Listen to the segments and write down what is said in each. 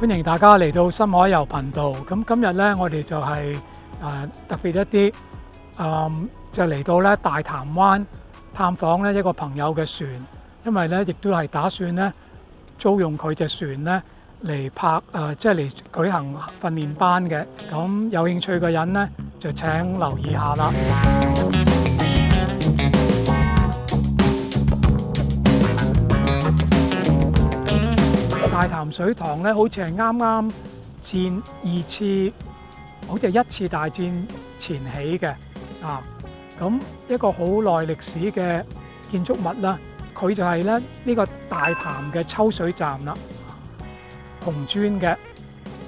歡迎大家嚟到深海遊頻道。咁今日咧，我哋就係特別一啲，就嚟到咧大潭灣探訪咧一個朋友嘅船，因為咧亦都係打算咧租用佢隻船咧嚟拍即係嚟舉行訓練班嘅。咁有興趣嘅人咧就請留意下啦。大潭水塘咧，好似係啱啱好似係一次大戰前起嘅咁一個好耐歷史嘅建築物啦。佢就係咧呢個大潭嘅抽水站啦，紅磚嘅。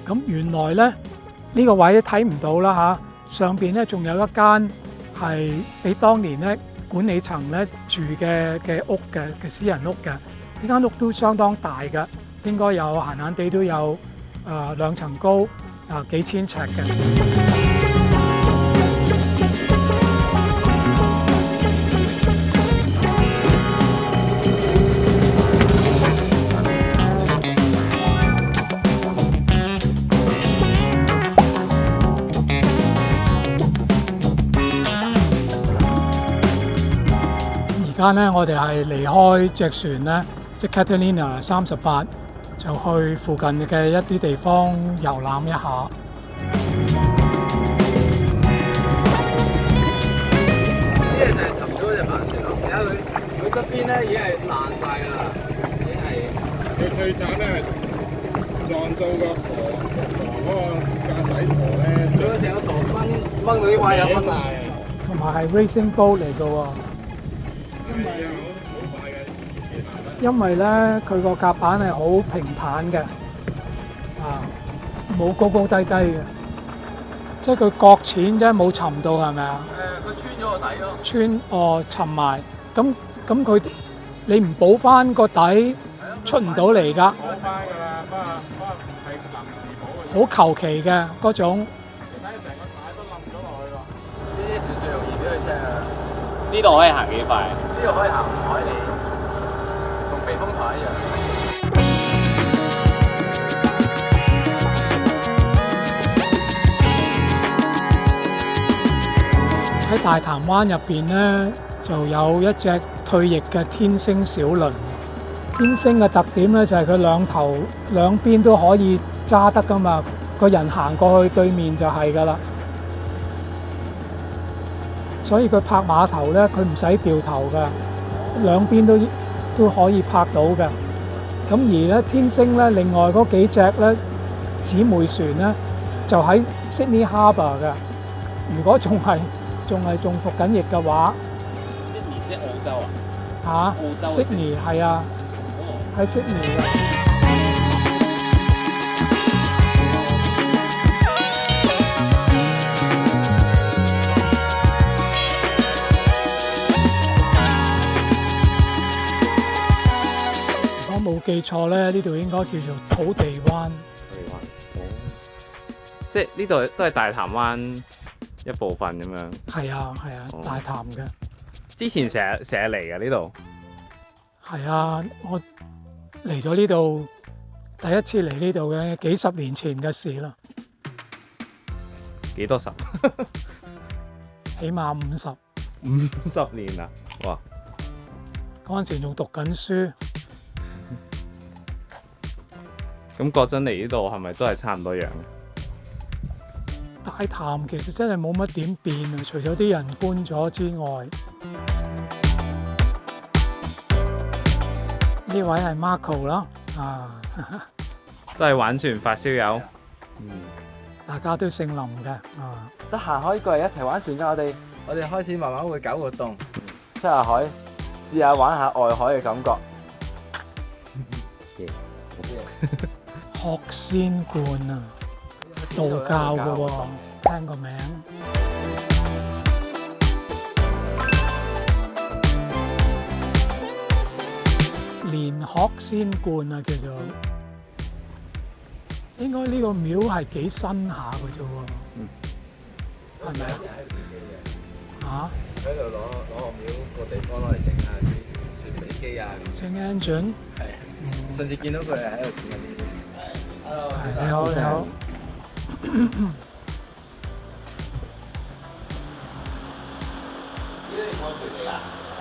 咁原來咧呢個位睇唔到啦上邊咧仲有一間係俾當年咧管理層咧住嘅屋嘅私人屋嘅。呢間屋都相當大嘅。應該有閒閒地都有2層高幾千尺嘅。而家咧，我哋係離開隻船咧，即係 Catalina 38。就去附近嘅一啲地方遊覽一下。呢隻就係沉咗隻帆船咯，而家佢側邊咧已經係爛晒㗎啦，已經係佢最慘咧係撞到個河嗰個駕駛舵咧，佢成個舵掹到啲位有甩晒，同埋係 racing boat 嚟㗎喎。因為咧佢個甲板係好平坦嘅，冇高高低低嘅，即係佢擱淺啫，冇沉到係咪啊？佢穿咗個底咯。沉埋，咁佢你唔補翻個底，出唔到嚟㗎。補翻㗎啦，不過係臨時補嘅。好求其嘅嗰種。你睇成個帶都冧咗落去喎。呢啲船最容易俾佢車啊！呢度可以行幾快？呢度可以行海里，同避風塘一樣。喺大潭灣入邊咧，就有一隻退役嘅天星小輪。天星嘅特點咧就係佢兩邊都可以揸得噶嘛，個人行過去對面就係噶啦。所以佢泊碼頭咧，佢唔使掉頭噶，兩邊都可以泊到嘅。咁而咧天星咧，另外嗰幾隻咧姊妹船咧，就喺 Sydney Harbour 嘅。如果仲服緊役嘅話 ，Sydney 即係澳洲啊？澳洲 Sydney 係啊，喺 Sydney 嘅。如果冇記錯咧，呢度應該叫做土地灣。即係呢度都係大潭灣一部分咁樣。係啊，大潭嘅。之前成日嚟嘅呢度。係啊，我嚟咗呢度第一次嚟呢度嘅，幾十年前嘅事啦。幾多十？起碼50年啦！哇！嗰陣時仲讀緊書。咁嗰陣嚟呢度係咪都係差唔多樣？大潭其實真係冇乜點變啊，除咗啲人搬咗之外。呢位係 Marco 啦，都係玩船發燒友。大家都姓林嘅，得閒可以過嚟一齊玩船㗎，我哋開始慢慢會搞活動，出下海，試下玩下外海嘅感覺。學仙觀啊，道教嘅喎，聽個名。蓮學仙觀啊，叫做。應該呢個廟係幾新下嘅啫喎，係咪啊？喺度攞個廟個地方攞嚟整下啲船飛機啊，整 engine。係，上次見到佢係喺度整緊啲。你好，你好。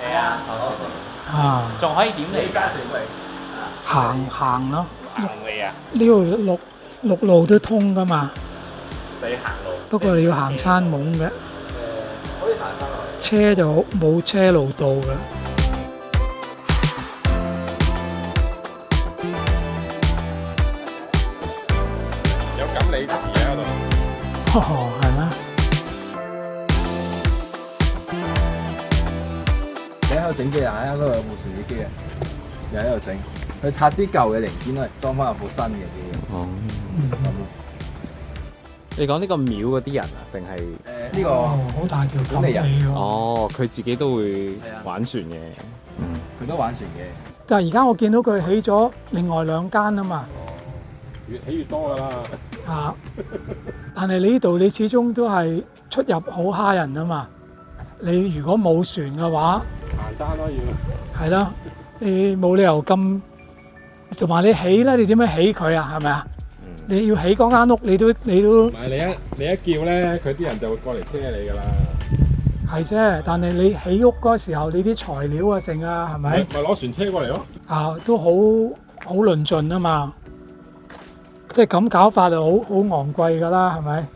係啊，啊，仲可以點嚟加水位？行咯，行未啊？呢度陸路都通噶嘛，你行路。不過你要行餐懵嘅，可以行翻落去。車就冇車路到嘅。有錦鯉池喺嗰度。哦，係咩？你喺度整機啊？喺嗰度有部船機啊，又喺度整。佢拆啲舊嘅零件嚟裝翻入部新嘅機。哦。嗯你講呢個廟嗰啲人啊，定係？呢個哦好大條管理人錦鯉喎。哦，佢自己都會玩船嘅。嗯。佢都玩船嘅。但係而家我見到佢起咗另外2間啊嘛。越起越多㗎啦。啊！但係你呢度你始終都係出入好蝦人啊嘛。你如果冇船嘅話，行山咯要。係啦，你冇理由咁，同埋你起咧，你點樣起佢啊？係咪啊？你要起嗰間屋，你都唔係你一叫咧，佢啲人就會過嚟車你㗎啦。係啫。但係你起屋嗰時候，你啲材料啊剩啊，係咪咪攞船車過嚟咯。啊？都好論盡啊嘛。即係咁搞法就好昂貴㗎啦，係咪？